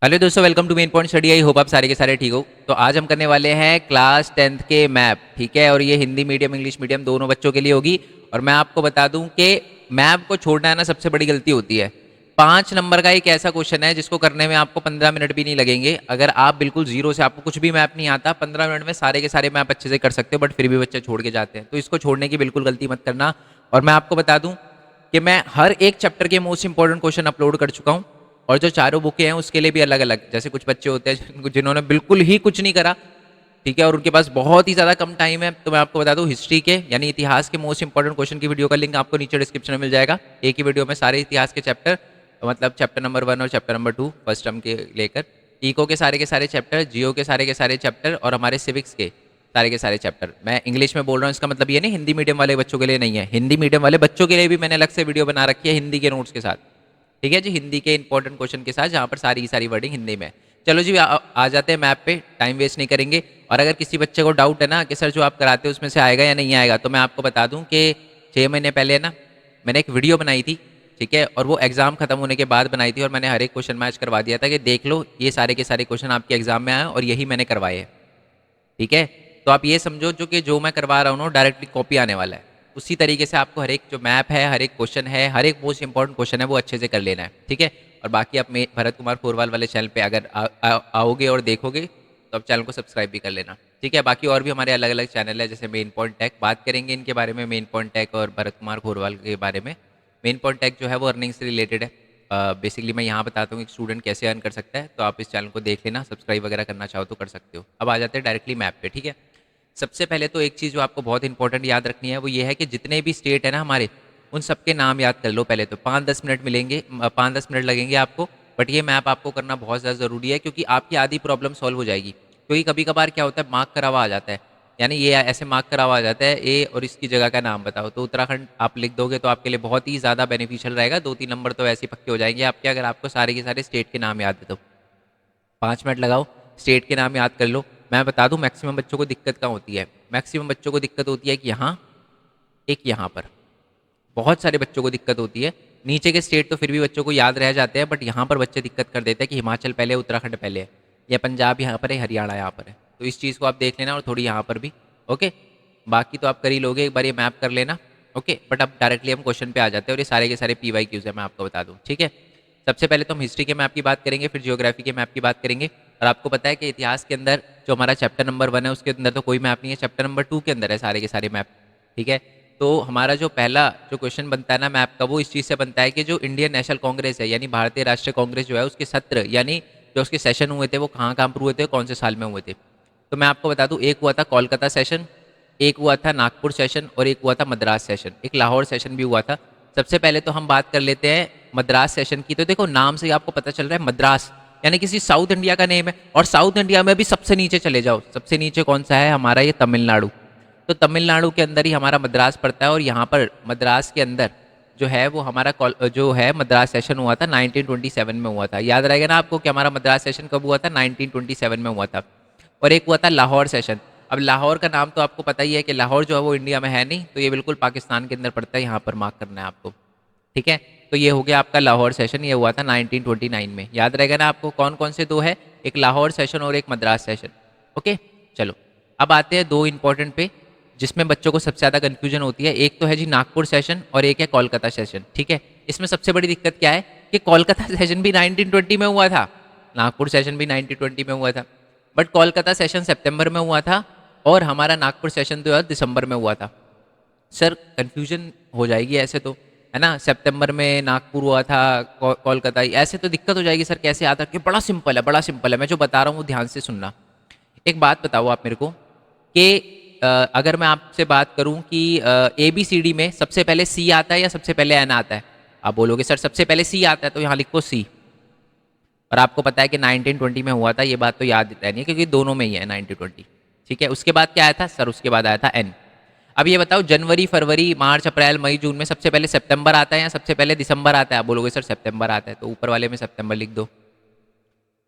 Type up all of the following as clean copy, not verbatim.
Hello दोस्तों, welcome to main point study. I hope आप सारे के सारे ठीक हो। तो आज हम करने वाले हैं क्लास 10th के मैप, ठीक है। और ये हिंदी मीडियम इंग्लिश मीडियम दोनों बच्चों के लिए होगी। और मैं आपको बता दूं कि मैप को छोड़ना है ना, सबसे बड़ी गलती होती है। 5 नंबर का एक ऐसा क्वेश्चन है जिसको करने में आपको 15 मिनट भी नहीं लगेंगे। अगर आप बिल्कुल जीरो से, आपको कुछ भी मैप नहीं आता, 15 मिनट में सारे के सारे मैप अच्छे से कर सकते हो, बट फिर भी बच्चे छोड़ के जाते हैं। तो इसको छोड़ने की बिल्कुल गलती मत करना। और मैं आपको बता दूं कि मैं हर एक चैप्टर के मोस्ट इंपॉर्टेंट क्वेश्चन अपलोड कर चुका हूँ। और जो चारों बुकें हैं उसके लिए भी अलग अलग। जैसे कुछ बच्चे होते हैं जिन्होंने बिल्कुल ही कुछ नहीं करा, ठीक है, और उनके पास बहुत ही ज़्यादा कम टाइम है। तो मैं आपको बता दूं, हिस्ट्री के यानी इतिहास के मोस्ट इंपॉर्टेंट क्वेश्चन की वीडियो का लिंक आपको नीचे डिस्क्रिप्शन में मिल जाएगा। एक ही वीडियो में सारे इतिहास के चैप्टर, मतलब चैप्टर नंबर 1 और चैप्टर नंबर 2 फर्स्ट टर्म के लेकर, इको के सारे चैप्टर, जियो के सारे चैप्टर, और हमारे सिविक्स के सारे चैप्टर। मैं इंग्लिश में बोल रहा हूँ, इसका मतलब ये नहीं हिंदी मीडियम वाले बच्चों के लिए नहीं है। हिंदी मीडियम वाले बच्चों के लिए भी मैंने अलग से वीडियो बना रखी है हिंदी के नोट्स के साथ, ठीक है जी, हिंदी के इंपॉर्टेंट क्वेश्चन के साथ, जहाँ पर सारी की सारी वर्डिंग हिंदी में है। चलो जी, आ जाते हैं मैप पे, टाइम वेस्ट नहीं करेंगे। और अगर किसी बच्चे को डाउट है ना कि सर जो आप कराते हो उसमें से आएगा या नहीं आएगा, तो मैं आपको बता दूं कि 6 महीने पहले ना मैंने एक वीडियो बनाई थी, ठीक है। और वो एग्जाम खत्म होने के बाद बनाई थी, और मैंने हर एक क्वेश्चन मैच करवा दिया था कि देख लो ये सारे के सारे क्वेश्चन आपके एग्जाम में आए और यही मैंने करवाए हैं, ठीक है। तो आप ये समझो जो कि जो मैं करवा रहा हूँ डायरेक्टली कॉपी आने वाला है। उसी तरीके से आपको हर एक जो मैप है, हर एक क्वेश्चन है, हर एक मोस्ट इंपॉर्टेंट क्वेश्चन है, वो अच्छे से कर लेना है, ठीक है। और बाकी आप भरत कुमार फोरवाल वाले चैनल पे अगर आओगे और देखोगे तो आप चैनल को सब्सक्राइब भी कर लेना, ठीक है। बाकी और भी हमारे अलग अलग चैनल है, जैसे मेन पॉइंट टेक, बात करेंगे इनके बारे में, मेन पॉइंट टेक और भरत कुमार फोरवाल के बारे में। मेन पॉइंट टेक जो है वो अर्निंग से रिलेटेड है। बेसिकली मैं यहाँ बताता हूँ कि स्टूडेंट कैसे अर्न कर सकता है। तो आप इस चैनल को देख लेना, सब्सक्राइब वगैरह करना चाहो तो कर सकते हो। अब आ जाते हैं डायरेक्टली मैप पे, ठीक है। सबसे पहले तो एक चीज़ जो आपको बहुत इंपॉर्टेंट याद रखनी है वो ये है कि जितने भी स्टेट है ना हमारे, उन सबके नाम याद कर लो पहले। तो 5-10 मिनट मिलेंगे, 5-10 मिनट लगेंगे आपको, बट ये मैप आपको करना बहुत ज़्यादा ज़रूरी है, क्योंकि आपकी आधी प्रॉब्लम सॉल्व हो जाएगी। क्योंकि कभी कभार क्या होता है, मार्क करा हुआ आ जाता है, यानी ये ऐसे मार्क करा हुआ आ जाता है ए और इसकी जगह का नाम बताओ, तो उत्तराखंड आप लिख दोगे तो आपके लिए बहुत ही ज़्यादा बेनिफिशियल रहेगा। 2-3 नंबर तो ऐसे ही पक्के हो जाएंगे आपके, अगर आपको सारे के सारे स्टेट के नाम याद है तो। 5 मिनट लगाओ, स्टेट के नाम याद कर लो। मैं बता दूं मैक्सिमम बच्चों को दिक्कत कहाँ होती है। मैक्सिमम बच्चों को दिक्कत होती है कि यहाँ, एक यहाँ पर, बहुत सारे बच्चों को दिक्कत होती है। नीचे के स्टेट तो फिर भी बच्चों को याद रह जाते हैं, बट यहाँ पर बच्चे दिक्कत कर देते हैं कि हिमाचल पहले है, उत्तराखंड पहले है, या पंजाब यहाँ पर है, हरियाणा यहाँ पर है। तो इस चीज़ को आप देख लेना, और थोड़ी यहाँ पर भी, ओके। बाकी तो आप कर ही लोगे, एक बार ये मैप कर लेना, ओके। बट अब डायरेक्टली हम क्वेश्चन पे आ जाते हैं, और ये सारे के सारे PYQs है, मैं आपको बता दूँ, ठीक है। सबसे पहले तो हम हिस्ट्री के मैप की बात करेंगे, फिर जियोग्राफी के मैप की बात करेंगे। और आपको पता है कि इतिहास के अंदर जो हमारा चैप्टर नंबर 1 है उसके अंदर तो कोई मैप नहीं है, चैप्टर नंबर 2 के अंदर है सारे के सारे मैप, ठीक है। तो हमारा जो पहला जो क्वेश्चन बनता है ना मैप का, वो इस चीज़ से बनता है कि जो इंडियन नेशनल कांग्रेस है, यानी भारतीय राष्ट्रीय कांग्रेस जो है, उसके सत्र यानी जो उसके सेशन हुए थे वो कहाँ कहाँ पर हुए थे, कौन से साल में हुए थे। तो मैं आपको बता दूं, एक हुआ था कोलकाता सेशन, एक हुआ था नागपुर सेशन, और एक हुआ था मद्रास सेशन, एक लाहौर सेशन भी हुआ था। सबसे पहले तो हम बात कर लेते हैं मद्रास सेशन की। तो देखो नाम से ही आपको पता चल रहा है, मद्रास यानी किसी साउथ इंडिया का नेम है। और साउथ इंडिया में भी सबसे नीचे चले जाओ, सबसे नीचे कौन सा है हमारा, ये तमिलनाडु। तो तमिलनाडु के अंदर ही हमारा मद्रास पड़ता है, और यहाँ पर मद्रास के अंदर जो है वो हमारा जो है मद्रास सेशन हुआ था 1927 में हुआ था। याद रहेगा ना आपको कि हमारा मद्रास सेशन कब हुआ था, 1927 में हुआ था। और एक हुआ था लाहौर सेशन। अब लाहौर का नाम तो आपको पता ही है कि लाहौर जो है वो इंडिया में है नहीं, तो ये बिल्कुल पाकिस्तान के अंदर पड़ता है, यहाँ पर मार्क करना है आपको, ठीक है। तो ये हो गया आपका लाहौर सेशन, ये हुआ था 1929 में। याद रहेगा ना आपको कौन कौन से दो है, एक लाहौर सेशन और एक मद्रास सेशन, ओके। चलो अब आते हैं दो इंपॉर्टेंट पे, जिसमें बच्चों को सबसे ज़्यादा कन्फ्यूजन होती है। एक तो है जी नागपुर सेशन और एक है कोलकाता सेशन, ठीक है। इसमें सबसे बड़ी दिक्कत क्या है कि कोलकाता सेशन भी 1920 में हुआ था, नागपुर सेशन भी 1920 में हुआ था, बट कोलकाता सेशन सितंबर में हुआ था, और हमारा नागपुर सेशन जो है दिसंबर में हुआ था। सर कन्फ्यूजन हो जाएगी ऐसे तो, है ना, सितंबर में नागपुर हुआ था, कोलकाता, ऐसे तो दिक्कत हो जाएगी। सर कैसे आता है, कि बड़ा सिंपल है, बड़ा सिंपल है, मैं जो बता रहा हूँ वो ध्यान से सुनना। एक बात बताओ आप मेरे को कि अगर मैं आपसे बात करूं कि ABCD में सबसे पहले C आता है या सबसे पहले N आता है, आप बोलोगे सर सबसे पहले C आता है, तो यहाँ लिखो C। और आपको पता है कि 1920 में हुआ था, ये बात तो याद रहनी है क्योंकि दोनों में ही है 1920, ठीक है। उसके बाद क्या आया था सर, उसके बाद आया था N। अब ये बताओ जनवरी फरवरी मार्च अप्रैल मई जून में सबसे पहले सितंबर आता है या सबसे पहले दिसंबर आता है, आप बोलोगे सर सितंबर आता है, तो ऊपर वाले में सितंबर लिख दो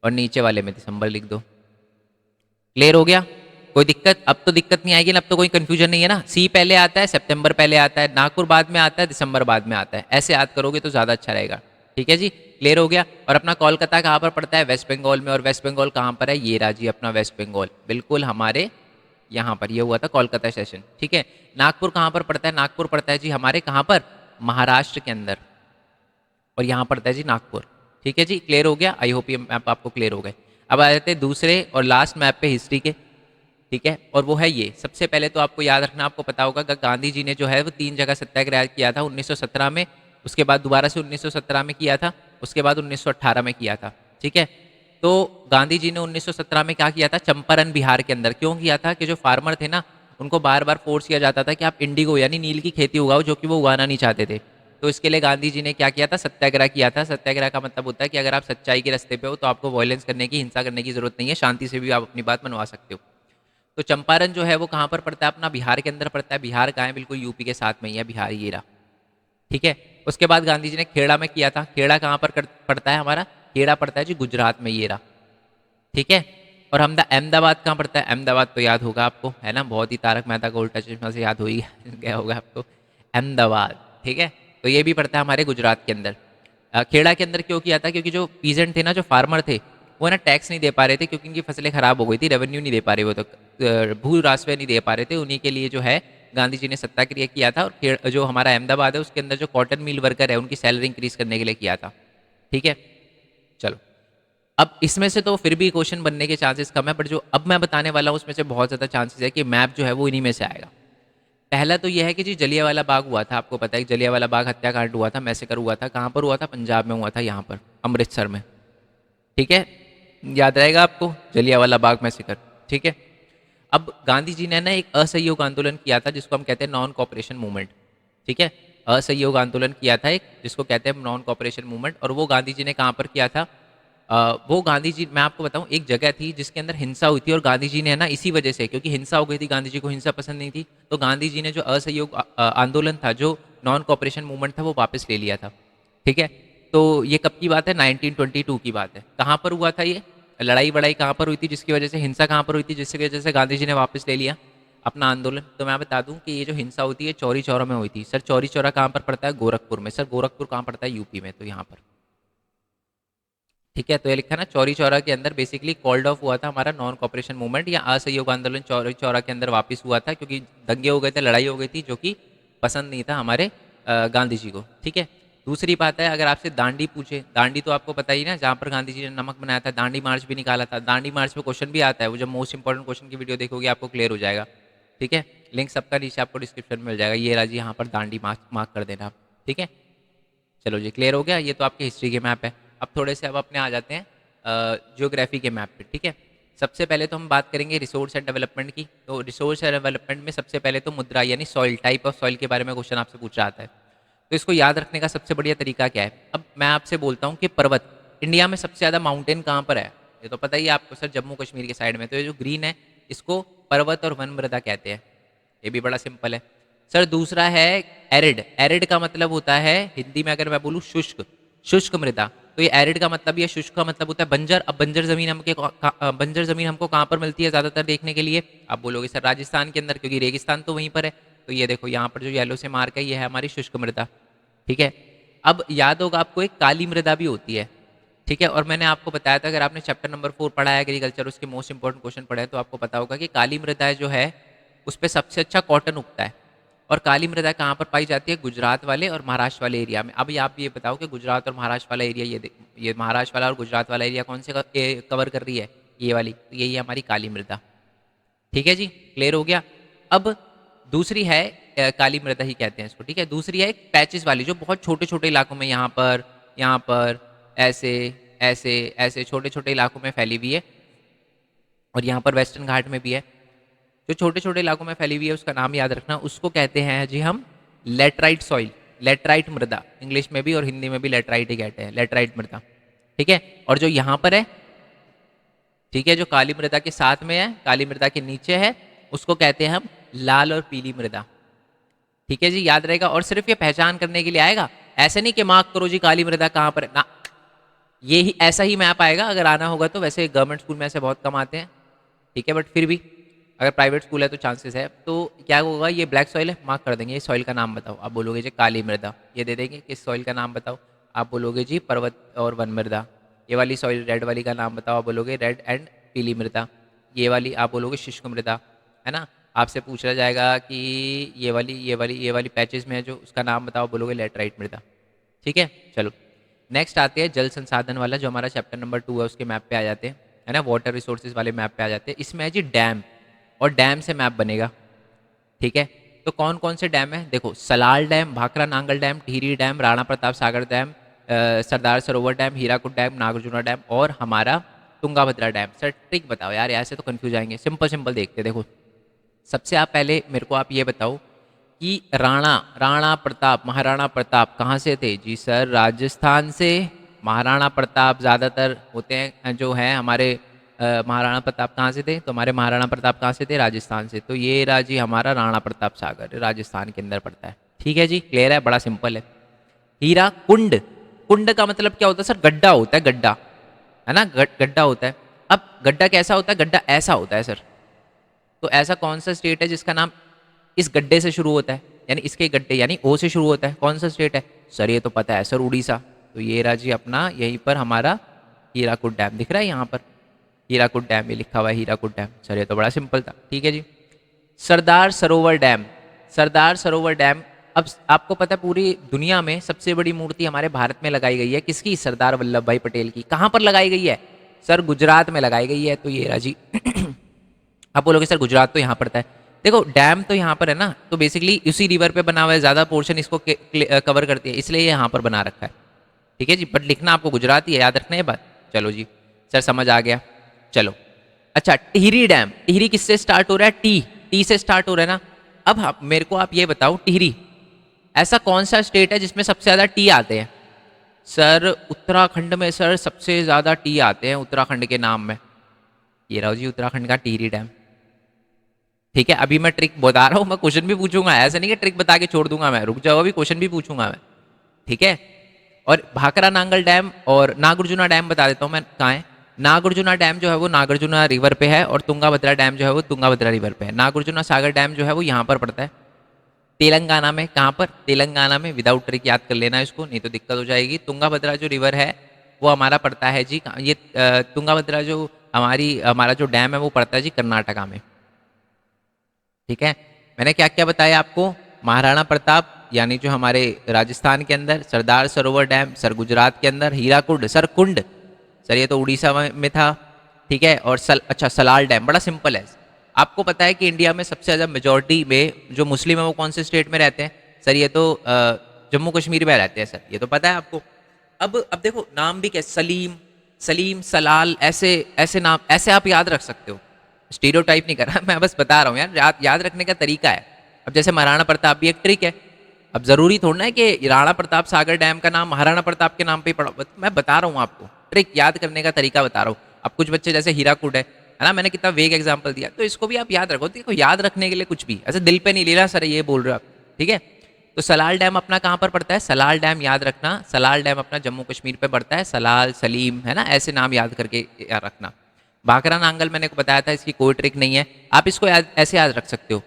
और नीचे वाले में दिसंबर लिख दो। क्लियर हो गया, कोई दिक्कत, अब तो दिक्कत नहीं आएगी ना, अब तो कोई कंफ्यूजन नहीं है ना। C पहले आता है, सितंबर पहले आता है, नागपुर बाद में आता है, दिसंबर बाद में आता है, ऐसे याद करोगे तो ज़्यादा अच्छा रहेगा, ठीक है जी, क्लियर हो गया। और अपना कोलकाता कहाँ पर पड़ता है? वेस्ट बंगाल में। और वेस्ट बंगाल कहाँ पर है? ये रहा जी अपना वेस्ट बंगाल, बिल्कुल हमारे यहाँ पर। ये हुआ था कोलकाता सेशन, ठीक है। नागपुर कहाँ पर पड़ता है? नागपुर पड़ता है जी हमारे कहाँ पर? महाराष्ट्र के अंदर। और यहाँ पड़ता है जी नागपुर। ठीक है जी, क्लियर हो गया। आई होप ये मैप आपको क्लियर हो गए। अब आ जाते हैं दूसरे और लास्ट मैप पे हिस्ट्री के, ठीक है। और वो है ये, सबसे पहले तो आपको याद रखना, आपको पता होगा कि गांधी जी ने जो है वो 3 जगह सत्याग्रह किया था, 1917 में, उसके बाद दोबारा से 1917 में किया था, उसके बाद 1918 में किया था, ठीक है। तो गांधी जी ने 1917 में क्या किया था? चंपारण बिहार के अंदर। क्यों किया था? कि जो फार्मर थे ना, उनको बार बार फोर्स किया जाता था कि आप इंडिगो यानी नील की खेती उगाओ, जो कि वो उगाना नहीं चाहते थे। तो इसके लिए गांधी जी ने क्या किया था? सत्याग्रह किया था। सत्याग्रह का मतलब होता है कि अगर आप सच्चाई के रास्ते पे हो तो आपको वायलेंस करने की, हिंसा करने की जरूरत नहीं है, शांति से भी आप अपनी बात मनवा सकते हो। तो चंपारण जो है वो कहाँ पर पड़ता है? अपना बिहार के अंदर पड़ता है। बिहार कहाँ है? बिल्कुल यूपी के साथ में ही है बिहार, ये रहा, ठीक है। उसके बाद गांधी जी ने खेड़ा में किया था। खेड़ा कहाँ पर पड़ता है हमारा? खेड़ा पड़ता है जी गुजरात में, ये रहा, ठीक है। और हम अहमदाबाद कहाँ पड़ता है? अहमदाबाद तो याद होगा आपको, है ना, बहुत ही तारक मेहता का उल्टा चश्मा से याद हो ही गया होगा आपको, अहमदाबाद, ठीक है। तो ये भी पड़ता है हमारे गुजरात के अंदर। खेड़ा के अंदर क्यों किया था? क्योंकि जो पीजेंट थे ना, जो फार्मर थे, वो ना टैक्स नहीं दे पा रहे थे, क्योंकि इनकी फसलें खराब हो गई थी, रेवेन्यू नहीं दे पा रहे वो, तो भू राजस्व नहीं दे पा रहे थे। उन्हीं के लिए जो है गांधी जी ने सत्याग्रह किया था। और जो हमारा अहमदाबाद है उसके अंदर जो कॉटन मिल वर्कर है उनकी सैलरी इंक्रीज करने के लिए किया था, ठीक है। चलो, अब इसमें से तो फिर भी क्वेश्चन बनने के चांसेस कम है, बट जो अब मैं बताने वाला हूँ उसमें से बहुत ज़्यादा चांसेस है कि मैप जो है वो इन्हीं में से आएगा। पहला तो यह है कि जी जलियांवाला बाग हुआ था, आपको पता है कि जलियांवाला बाग हत्याकांड हुआ था, मैसेकर हुआ था। कहाँ पर हुआ था? पंजाब में हुआ था, यहाँ पर अमृतसर में, ठीक है। याद रहेगा आपको जलियांवाला बाग मैसेकर, ठीक है। अब गांधी जी ने ना एक असहयोग आंदोलन किया था जिसको हम कहते हैं नॉन कॉपरेशन मूवमेंट, ठीक है। असहयोग आंदोलन किया था एक, जिसको कहते हैं नॉन कॉपरेशन मूवमेंट। और वो गांधी जी ने कहाँ पर किया था? वो गांधी जी, मैं आपको बताऊं, एक जगह थी जिसके अंदर हिंसा हुई थी, और गांधी जी ने ना इसी वजह से, क्योंकि हिंसा हो गई थी, गांधी जी को हिंसा पसंद नहीं थी, तो गांधी जी ने जो असहयोग आंदोलन था, जो नॉन कॉपरेशन मूवमेंट था, वो वापस ले लिया था, ठीक है। तो ये कब की बात है? 1922 की बात है। कहाँ पर हुआ था ये लड़ाई बड़ाई? कहाँ पर हुई थी जिसकी वजह से हिंसा? कहाँ पर हुई थी जिसकी वजह से गांधी जी ने वापस ले लिया अपना आंदोलन? तो मैं बता दूं कि ये जो हिंसा होती है चौरी चौरा में हुई थी। सर चौरी चौरा कहाँ पर पड़ता है? गोरखपुर में। सर गोरखपुर कहाँ पड़ता है? यूपी में, तो यहाँ पर, ठीक है। तो ये लिखा ना, चौरी चौरा के अंदर बेसिकली कॉल्ड ऑफ हुआ था हमारा नॉन कॉपरेशन मूवमेंट या असहयोग आंदोलन, चौरी चौरा के अंदर वापस हुआ था, क्योंकि दंगे हो गए थे, लड़ाई हो गई थी, जो कि पसंद नहीं था हमारे गांधी जी को, ठीक है। दूसरी बात है, अगर आपसे दांडी पूछे, दांडी तो आपको पता ही ना, जहाँ पर गांधी जी ने नमक बनाया था, दांडी मार्च भी निकाला था। दांडी मार्च में क्वेश्चन भी आता है, वो जब मोस्ट इंपॉर्टेंट क्वेश्चन की वीडियो देखोगे आपको क्लियर हो जाएगा, ठीक है। लिंक सबका नीचे आपको डिस्क्रिप्शन में मिल जाएगा। ये राजी यहाँ पर दांडी मार्च मार्क कर देना आप, ठीक है। चलो जी, क्लियर हो गया। ये तो आपके हिस्ट्री के मैप है। अब थोड़े से अब अपने आ जाते हैं जियोग्राफी के मैप पे, ठीक है। सबसे पहले तो हम बात करेंगे रिसोर्स एंड डेवलपमेंट की। तो रिसोर्स एंड डेवलपमेंट में सबसे पहले तो मुद्रा यानी सॉइल, टाइप ऑफ सॉइल के बारे में क्वेश्चन आपसे पूछा जाता है। तो इसको याद रखने का सबसे बढ़िया तरीका क्या है? अब मैं आपसे बोलता हूँ कि पर्वत, इंडिया में सबसे ज़्यादा माउंटेन कहाँ पर है? ये तो पता ही है आपको सर, जम्मू कश्मीर के साइड में। तो ये जो ग्रीन है इसको पर्वत और वन मृदा कहते हैं। ये भी बड़ा सिंपल है। सर दूसरा है एरिड। एरिड का मतलब होता है हिंदी में अगर मैं बोलूँ शुष्क, शुष्क मृदा। तो ये एरिड का मतलब, ये शुष्क का मतलब होता है बंजर। अब बंजर जमीन बंजर जमीन हमको कहाँ पर मिलती है ज़्यादातर देखने के लिए? आप बोलोगे सर राजस्थान के अंदर, क्योंकि रेगिस्तान तो वहीं पर है। तो ये देखो यहाँ पर जो येलो से मार्क है, ये है हमारी शुष्क मृदा, ठीक है। अब याद होगा आपको एक काली मृदा भी होती है, ठीक है। और मैंने आपको बताया था, अगर आपने चैप्टर नंबर 4 पढ़ा है एग्रीकल्चर, उसके मोस्ट इंपॉर्टेंट क्वेश्चन पढ़े हैं, तो आपको पता होगा कि काली मृदा जो है उस पर सबसे अच्छा कॉटन उगता है। और काली मृदा कहाँ पर पाई जाती है? गुजरात वाले और महाराष्ट्र वाले एरिया में। अब आप ये बताओ कि गुजरात और महाराष्ट्र वाला एरिया, ये महाराष्ट्र वाला और गुजरात वाला एरिया कौन से कवर कर रही है? ये वाली, तो यही है हमारी काली मृदा, ठीक है जी, क्लियर हो गया। अब दूसरी है काली मृदा ही कहते हैं इसको, ठीक है। दूसरी है पैचेस वाली, जो बहुत छोटे छोटे इलाकों में, यहाँ पर ऐसे ऐसे ऐसे छोटे छोटे इलाकों में फैली हुई है। और यहाँ पर वेस्टर्न घाट में भी है। जो छोटे छोटे इलाकों में फैली हुई है उसका नाम याद रखना, उसको कहते हैं जी हम लेटराइट सॉइल, लेटराइट मृदा। इंग्लिश में भी और हिंदी में भी लेटराइट ही कहते हैं, लेटराइट मृदा, ठीक है। और जो यहाँ पर है, ठीक है, जो काली मृदा के साथ में है, काली मृदा के नीचे है, उसको कहते हैं हम लाल और पीली मृदा, ठीक है जी, याद रहेगा। और सिर्फ ये पहचान करने के लिए आएगा, ऐसे नहीं कि मार्क करो जी काली मृदा कहाँ पर है ना, ये ही ऐसा ही मैप आएगा अगर आना होगा तो। वैसे गवर्नमेंट स्कूल में ऐसे बहुत कम आते हैं, ठीक है, बट फिर भी अगर प्राइवेट स्कूल है तो चांसेस है। तो क्या होगा, ये ब्लैक सॉइल है, मार्क कर देंगे। ये सॉइल का नाम बताओ, आप बोलोगे जी काली मृदा, ये दे देंगे, किस सॉइल का नाम बताओ? आप बोलोगे जी पर्वत और वन मृदा। ये वाली सॉइल रेड वाली का नाम बताओ, आप बोलोगे रेड एंड पीली मृदा। ये वाली आप बोलोगे शुष्क मृदा, है ना। आपसे पूछा जाएगा कि ये वाली पैचेस में है जो, उसका नाम बताओ, बोलोगे लेटराइट मृदा। ठीक है, चलो नेक्स्ट आते हैं जल संसाधन वाला, जो हमारा चैप्टर नंबर 2 है, उसके मैप पे आ जाते हैं, है ना। वाटर रिसोर्सेज वाले मैप पे आ जाते हैं। इसमें है जी डैम, और डैम से मैप बनेगा। ठीक है, तो कौन कौन से डैम है देखो, Salal dam, Bhakra Nangal dam, Tehri dam, Rana Pratap Sagar dam, Sardar Sarovar dam, Hirakud dam, Nagarjuna dam और हमारा तुंगाभद्रा डैम। सर ट्रिक बताओ यार, ऐसे तो कंफ्यूज आएंगे। सिंपल सिंपल देखते हैं, देखो सबसे आप पहले मेरे को आप ये बताओ कि राणा राणा प्रताप, महाराणा प्रताप कहाँ से थे जी? सर राजस्थान से। महाराणा प्रताप ज़्यादातर होते हैं जो हैं हमारे, महाराणा प्रताप कहाँ से थे? तो हमारे महाराणा प्रताप कहाँ से थे? राजस्थान से। तो ये रहा जी हमारा राणा प्रताप सागर, राजस्थान के अंदर पड़ता है। ठीक है जी, क्लियर है, बड़ा सिंपल है। हीरा कुंड, कुंड का मतलब क्या होता है सर? गड्ढा होता है, गड्ढा, है ना, गड्ढा होता है। अब गड्ढा कैसा होता है? गड्ढा ऐसा होता है सर। तो ऐसा कौन सा स्टेट है जिसका नाम इस गड्ढे से शुरू होता है, यानी इसके गड्ढे यानी ओ से शुरू होता है? कौन सा स्टेट है सर? ये तो पता है सर, उड़ीसा। तो ये रहा जी अपना, यहीं पर हमारा हीराकुद डैम दिख रहा है, यहाँ पर हीराकुद डैम ये लिखा हुआ है, हीराकुद डैम। सर ये तो बड़ा सिंपल था। ठीक है जी, सरदार सरोवर डैम, सरदार सरोवर डैम। अब आपको पता है पूरी दुनिया में सबसे बड़ी मूर्ति हमारे भारत में लगाई गई है, किसकी? सरदार वल्लभ भाई पटेल की। कहाँ पर लगाई गई है सर? गुजरात में लगाई गई है। तो ये रहा जी आप बोलोगे सर गुजरात तो यहाँ पड़ता है। देखो डैम तो यहाँ पर है ना, तो बेसिकली उसी रिवर पे बना हुआ है, ज़्यादा पोर्शन इसको कवर करती है, इसलिए ये यहाँ पर बना रखा है। ठीक है जी, बट लिखना आपको गुजराती है, याद रखना ये बात। चलो जी, सर समझ आ गया। चलो अच्छा, टिहरी डैम, टिहरी किससे स्टार्ट हो रहा है? टी, टी से स्टार्ट हो रहा है ना। अब मेरे को आप ये बताओ, टिहरी ऐसा कौन सा स्टेट है जिसमें सबसे ज़्यादा टी आते हैं? सर उत्तराखंड में सर सबसे ज़्यादा टी आते हैं, उत्तराखंड के नाम में। ये रहो जी उत्तराखंड का टिहरी डैम। ठीक है, अभी मैं ट्रिक बता रहा हूँ, मैं क्वेश्चन भी पूछूंगा, ऐसा नहीं कि ट्रिक बता के छोड़ दूंगा मैं, रुक जाओ अभी क्वेश्चन भी पूछूंगा मैं। ठीक है, और भाखड़ा नांगल डैम और नागार्जुना डैम बता देता हूँ मैं कहाँ है। नागार्जुना डैम जो है वो नागार्जुना रिवर पे है, और तुंगाभद्रा डैम जो है वो तुंगाभद्रा रिवर पे है। नागार्जुना सागर डैम जो है वो यहाँ पर पड़ता है, तेलंगाना में। कहाँ पर? तेलंगाना में। विदाउट ट्रिक याद कर लेना इसको, नहीं तो दिक्कत हो जाएगी। तुंगाभद्रा जो रिवर है वो हमारा पड़ता है जी, ये तुंगाभद्रा जो हमारा जो डैम है वो पड़ता है जी कर्नाटका में। ठीक है, मैंने क्या क्या बताया आपको? महाराणा प्रताप यानी जो हमारे राजस्थान के अंदर, सरदार सरोवर डैम सर गुजरात के अंदर, हीराकुंड सर कुंड, सर ये तो उड़ीसा में था। ठीक है, और अच्छा सलाल डैम, बड़ा सिंपल है। आपको पता है कि इंडिया में सबसे ज़्यादा मेजोरिटी में जो मुस्लिम है वो कौन से स्टेट में रहते हैं? सर ये तो जम्मू कश्मीर में रहते हैं सर, ये तो पता है आपको। अब देखो नाम भी क्या, सलीम, सलीम, सलाल, ऐसे ऐसे नाम ऐसे आप याद रख सकते हो। स्टीरियोटाइप नहीं कर रहा मैं, बस बता रहा हूँ यार, याद रखने का तरीका है। अब जैसे महाराणा प्रताप भी एक ट्रिक है। अब जरूरी थोड़ा है कि राणा प्रताप सागर डैम का नाम महाराणा प्रताप के नाम पे ही पड़ा, मैं बता रहा हूँ आपको, ट्रिक याद करने का तरीका बता रहा हूँ। अब कुछ बच्चे जैसे हीराकुड है ना, मैंने कितना वेग एग्जाम्पल दिया, तो इसको भी आप याद रखो। देखो याद रखने के लिए कुछ भी ऐसे दिल पे नहीं ले रहा सर, ये बोल रहे हो आप। ठीक है, तो सलाल डैम अपना कहाँ पर पड़ता है? सलाल डैम याद रखना, सलाल डैम अपना जम्मू कश्मीर पे पड़ता है। सलाल, सलीम, है ना, ऐसे नाम याद करके याद रखना। भाखड़ा नांगल मैंने को बताया था, इसकी कोई ट्रिक नहीं है, आप इसको ऐसे याद रख सकते हो।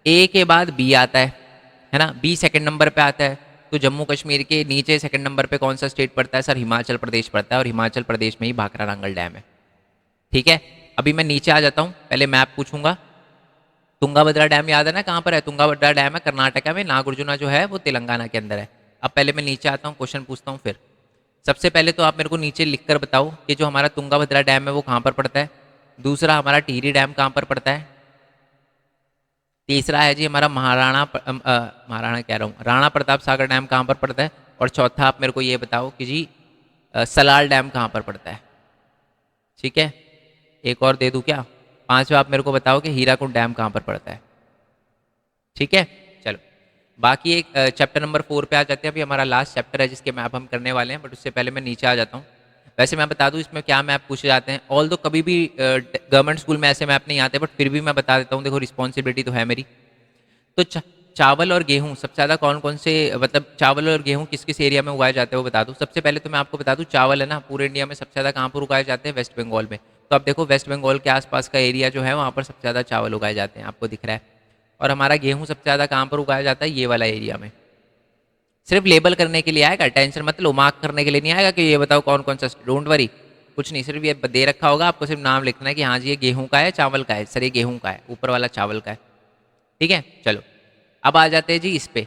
ए के बाद बी आता है ना, बी सेकंड नंबर पे आता है। तो जम्मू कश्मीर के नीचे सेकंड नंबर पे कौन सा स्टेट पड़ता है? सर हिमाचल प्रदेश पड़ता है, और हिमाचल प्रदेश में ही भाखड़ा नांगल डैम है। ठीक है, अभी मैं नीचे आ जाता हूँ, पहले मैप पूछूंगा। तुंगाभद्रा डैम याद है ना, कहाँ पर है? तुंगाभद्रा डैम है कर्नाटका में, नागार्जुना जो है वो तेलंगाना के अंदर है। अब पहले मैं नीचे आता हूँ, क्वेश्चन पूछता हूँ फिर। सबसे पहले तो आप मेरे को नीचे लिखकर बताओ कि जो हमारा तुंगाभद्रा डैम है वो कहाँ पर पड़ता है। दूसरा हमारा टिहरी डैम कहाँ पर पड़ता है। तीसरा है जी हमारा महाराणा कह रहा हूँ, राणा प्रताप सागर डैम कहाँ पर पड़ता है। और चौथा आप मेरे को ये बताओ कि जी सलाल डैम कहाँ पर पड़ता है। ठीक है, एक और दे दूँ क्या? पांचवा आप मेरे को बताओ कि हीराकुंड डैम कहाँ पर पड़ता है। ठीक है, चलो बाकी एक चैप्टर नंबर 4 पे आ जाते हैं। अभी हमारा लास्ट चैप्टर है जिसके मैप हम करने वाले हैं, बट उससे पहले मैं नीचे आ जाता हूँ। वैसे मैं बता दूँ इसमें क्या मैप पूछे जाते हैं, ऑल दो कभी भी गवर्नमेंट स्कूल में ऐसे मैप नहीं आते, बट फिर भी मैं बता देता हूँ, देखो रिस्पॉन्सिबिलिटी तो है मेरी। तो चावल और गेहूँ सबसे ज़्यादा कौन कौन से, मतलब चावल और गेहूँ किस किस एरिया में उगाए जाते हैं वो बता दूँ। सबसे पहले तो मैं आपको बता दूँ, चावल है ना पूरे इंडिया में सबसे ज़्यादा कहाँ पर उगाए जाते हैं? वेस्ट बंगाल में। तो आप देखो वेस्ट बंगाल के आसपास का एरिया जो है वहाँ पर सबसे ज़्यादा चावल उगाए जाते हैं, आपको दिख रहा है। और हमारा गेहूँ सबसे ज़्यादा कहाँ पर उगाया जाता है? ये वाला एरिया में। सिर्फ लेबल करने के लिए आएगा, टेंशन मत लो, मार्क करने के लिए नहीं आएगा कि ये बताओ कौन कौन सा, डोंट वरी, कुछ नहीं, सिर्फ ये दे रखा होगा, आपको सिर्फ नाम लिखना है कि हाँ जी ये गेहूं का है, चावल का है, सर ये गेहूं का है, ऊपर वाला चावल का है। ठीक है, चलो अब आ जाते हैं जी इस पे।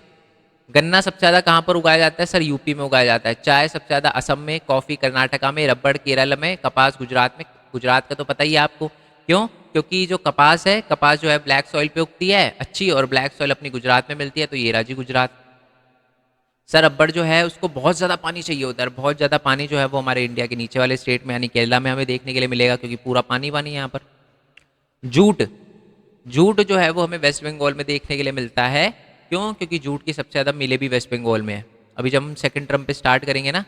गन्ना सबसे ज़्यादा कहाँ पर उगाया जाता है सर? यूपी में उगाया जाता है। चाय सबसे ज़्यादा असम में, कॉफ़ी कर्नाटका में, रबड़ केरल में, कपास गुजरात में। गुजरात का तो पता ही है आपको, क्यों? क्योंकि जो कपास है, कपास जो है ब्लैक सॉइल पे उगती है अच्छी, और ब्लैक सॉइल अपनी गुजरात में मिलती है, तो ये राजी गुजरात। सर रबड़ जो है उसको बहुत ज़्यादा पानी चाहिए होता है, बहुत ज़्यादा पानी जो है वो हमारे इंडिया के नीचे वाले स्टेट में यानी केरला में हमें देखने के लिए मिलेगा, क्योंकि पूरा पानी पानी है यहाँ पर। जूट, जूट जो है वो हमें वेस्ट बंगाल में देखने के लिए मिलता है, क्यों? क्योंकि जूट की सबसे ज़्यादा मिलें भी वेस्ट बंगाल में है। अभी जब हम सेकंड टर्म पे स्टार्ट करेंगे ना,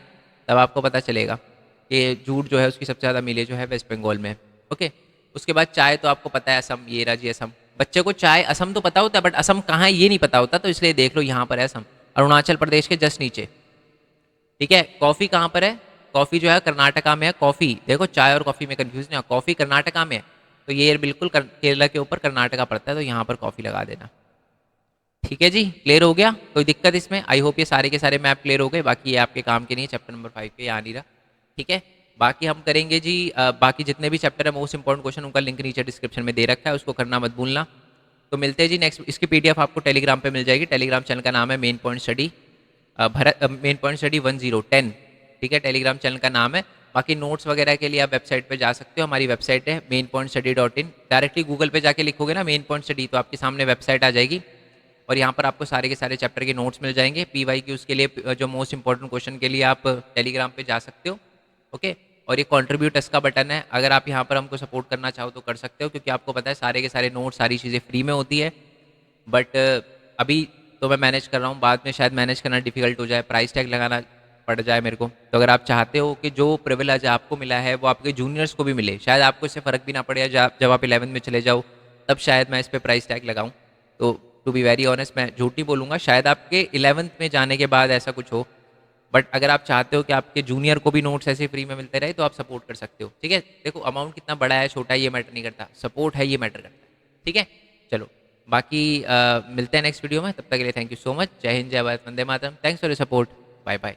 तब आपको पता चलेगा कि जूट जो है उसकी सबसे ज़्यादा मिलें जो है वेस्ट बंगाल में है। ओके, उसके बाद चाय तो आपको पता है, असम, ये रहा जी असम। बच्चे को चाय असम तो पता होता है, बट असम कहाँ है ये नहीं पता होता, तो इसलिए देख लो यहाँ पर है असम, अरुणाचल प्रदेश के जस्ट नीचे। ठीक है, कॉफ़ी कहाँ पर है? कॉफ़ी जो है कर्नाटका में है। कॉफ़ी देखो, चाय और कॉफ़ी में कंफ्यूज नहीं हो, कॉफ़ी कर्नाटका में है, तो ये बिल्कुल केरला के ऊपर कर्नाटका पड़ता है, तो यहाँ पर कॉफ़ी लगा देना। ठीक है जी, क्लियर हो गया? कोई दिक्कत इसमें? आई होप ये सारे के सारे मैप क्लियर हो गए, बाकी ये आपके काम के नहीं है, चैप्टर नंबर 5 के, यहाँ नहीं रहा। ठीक है, बाकी हम करेंगे जी बाकी जितने भी चैप्टर है मोस्ट इंपॉर्टेंट क्वेश्चन, उनका लिंक नीचे डिस्क्रिप्शन में दे रखा है, उसको करना मत भूलना। तो मिलते हैं जी नेक्स्ट, इसकी पीडीएफ आपको टेलीग्राम पे मिल जाएगी। टेलीग्राम चैनल का नाम है main point study, Bharat main point study 1010। ठीक है, टेलीग्राम चैनल का नाम है। बाकी नोट्स वगैरह के लिए आप वेबसाइट पे जा सकते हो, हमारी वेबसाइट है mainpointstudy.in। डायरेक्टली गूगल पे जाके लिखोगे ना मेन पॉइंट स्टडी, तो आपके सामने वेबसाइट आ जाएगी, और यहाँ पर आपको सारे के सारे चैप्टर के नोट्स मिल जाएंगे। PYQs के लिए जो मोस्ट इंपॉर्टेंट क्वेश्चन के लिए आप टेलीग्राम पे जा सकते हो। ओके, और ये कॉन्ट्रीब्यूट का बटन है, अगर आप यहाँ पर हमको सपोर्ट करना चाहो तो कर सकते हो, क्योंकि आपको पता है सारे के सारे नोट्स, सारी चीज़ें फ्री में होती है। बट अभी तो मैं मैनेज कर रहा हूँ, बाद में शायद मैनेज करना डिफिकल्ट हो जाए, प्राइस टैग लगाना पड़ जाए मेरे को। तो अगर आप चाहते हो कि जो प्रिविलेज आपको मिला है वो आपके जूनियर्स को भी मिले, शायद आपको इससे फ़र्क भी ना पड़े, जब आप 11th में चले जाओ तब शायद मैं इस पर प्राइस टैग लगाऊँ। तो टू बी वेरी ऑनेस्ट, मैं झूठ नहीं बोलूँगा, शायद आपके 11th में जाने के बाद ऐसा कुछ हो, बट अगर आप चाहते हो कि आपके जूनियर को भी नोट्स ऐसे फ्री में मिलते रहे, तो आप सपोर्ट कर सकते हो। ठीक है, देखो अमाउंट कितना बड़ा है छोटा है ये मैटर नहीं करता, सपोर्ट है ये मैटर करता है। ठीक है, चलो बाकी मिलते हैं नेक्स्ट वीडियो में, तब तक के लिए थैंक यू सो मच। जय हिंद, जय भारत, वंदे मातरम। Thanks for your support, bye bye.